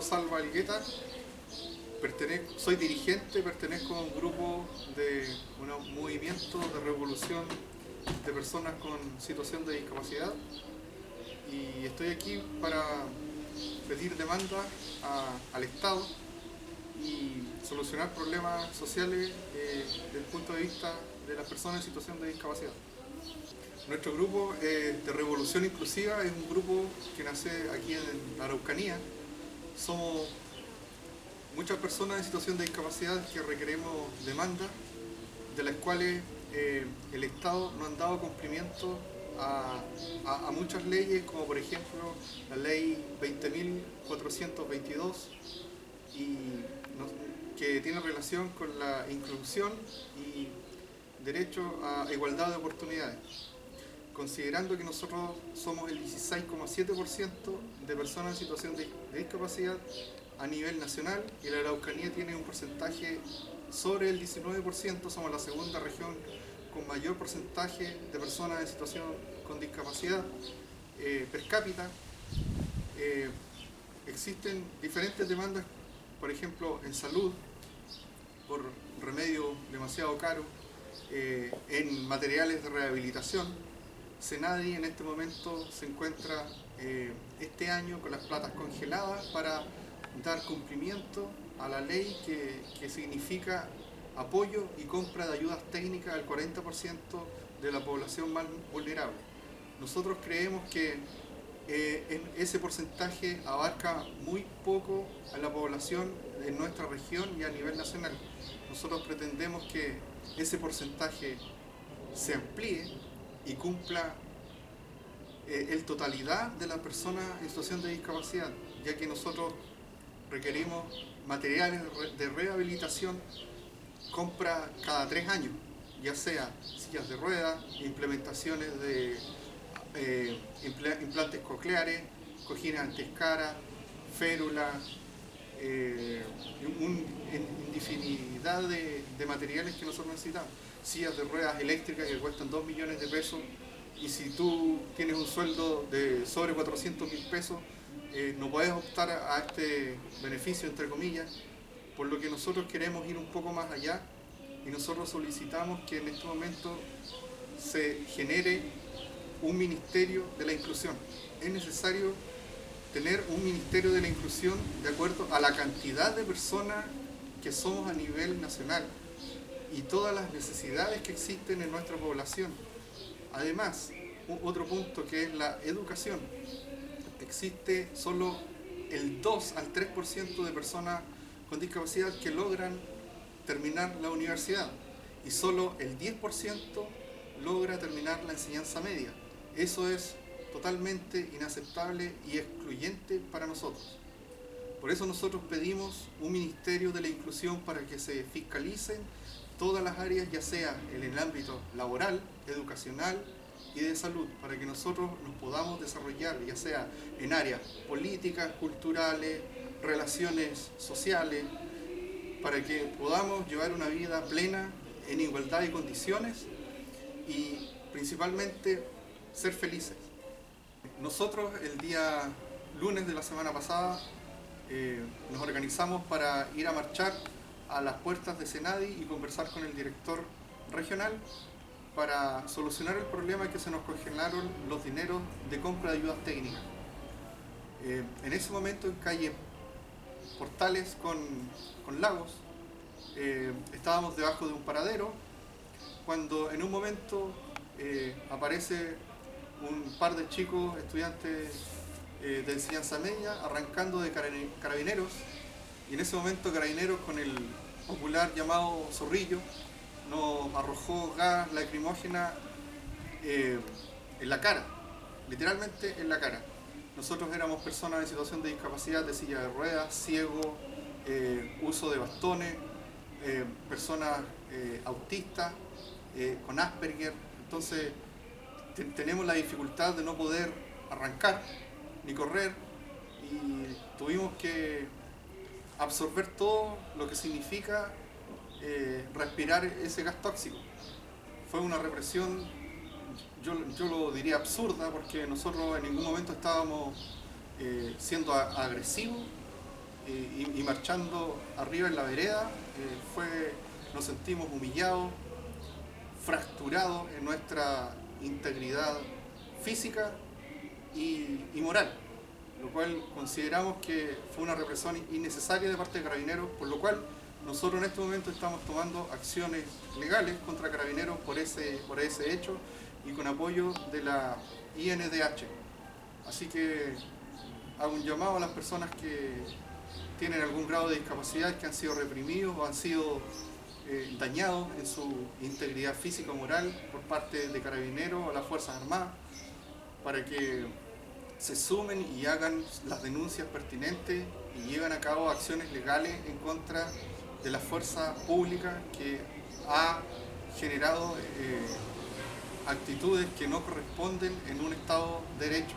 Salva Elgueta, soy dirigente, pertenezco a un grupo de un movimiento de revolución de personas con situación de discapacidad y estoy aquí para pedir demanda al Estado y solucionar problemas sociales desde el punto de vista de las personas en situación de discapacidad. Nuestro grupo de Revolución Inclusiva es un grupo que nace aquí en la Araucanía. Somos muchas personas en situación de discapacidad que requerimos demandas, de las cuales el Estado no ha dado cumplimiento a muchas leyes, como por ejemplo la ley 20.422, que tiene relación con la inclusión y derecho a igualdad de oportunidades. Considerando que nosotros somos el 16,7% de personas en situación de discapacidad a nivel nacional y la Araucanía tiene un porcentaje sobre el 19%, somos la segunda región con mayor porcentaje de personas en situación con discapacidad per cápita. Existen diferentes demandas, por ejemplo, en salud, por remedios demasiado caros, en materiales de rehabilitación. Senadi en este momento se encuentra este año con las platas congeladas para dar cumplimiento a la ley que significa apoyo y compra de ayudas técnicas al 40% de la población más vulnerable. Nosotros creemos que ese porcentaje abarca muy poco a la población en nuestra región y a nivel nacional. Nosotros pretendemos que ese porcentaje se amplíe y cumpla en totalidad de las personas en situación de discapacidad, ya que nosotros requerimos materiales de rehabilitación, compra cada 3 años, ya sea sillas de ruedas, implementaciones de implantes cocleares, cojines antiescara, férulas, infinidad de materiales que nosotros necesitamos. Sillas de ruedas eléctricas que cuestan 2 millones de pesos, y si tú tienes un sueldo de sobre 400.000 pesos, no puedes optar a este beneficio, entre comillas, por lo que nosotros queremos ir un poco más allá y nosotros solicitamos que en este momento se genere un ministerio de la inclusión. Es necesario tener un ministerio de la inclusión de acuerdo a la cantidad de personas que somos a nivel nacional y todas las necesidades que existen en nuestra población. Además, otro punto que es la educación. Existe solo el 2 al 3% de personas con discapacidad que logran terminar la universidad y solo el 10% logra terminar la enseñanza media. Eso es totalmente inaceptable y excluyente para nosotros. Por eso nosotros pedimos un ministerio de la inclusión para que se fiscalicen todas las áreas, ya sea en el ámbito laboral, educacional y de salud, para que nosotros nos podamos desarrollar, ya sea en áreas políticas, culturales, relaciones sociales, para que podamos llevar una vida plena en igualdad de condiciones y principalmente ser felices. Nosotros el día lunes de la semana pasada nos organizamos para ir a marchar a las puertas de Senadi y conversar con el director regional para solucionar el problema que se nos congelaron los dineros de compra de ayudas técnicas. En ese momento en calle Portales con Lagos estábamos debajo de un paradero cuando en un momento aparece un par de chicos estudiantes de enseñanza media arrancando de carabineros, y en ese momento Carabineros, con el popular llamado Zorrillo, nos arrojó gas lacrimógena en la cara, literalmente en la cara. Nosotros éramos personas en situación de discapacidad, de silla de ruedas, ciegos, uso de bastones, personas autistas, con Asperger. Entonces tenemos la dificultad de no poder arrancar ni correr y tuvimos que absorber todo lo que significa respirar ese gas tóxico. Fue una represión, yo lo diría absurda, porque nosotros en ningún momento estábamos siendo agresivos, y marchando arriba en la vereda, nos sentimos humillados, fracturados en nuestra integridad física y moral, lo cual consideramos que fue una represión innecesaria de parte de Carabineros, por lo cual nosotros en este momento estamos tomando acciones legales contra Carabineros por ese hecho y con apoyo de la INDH. Así que hago un llamado a las personas que tienen algún grado de discapacidad, que han sido reprimidos o han sido dañados en su integridad física o moral por parte de Carabineros o las Fuerzas Armadas, para que se sumen y hagan las denuncias pertinentes y lleven a cabo acciones legales en contra de la fuerza pública que ha generado actitudes que no corresponden en un Estado de Derecho.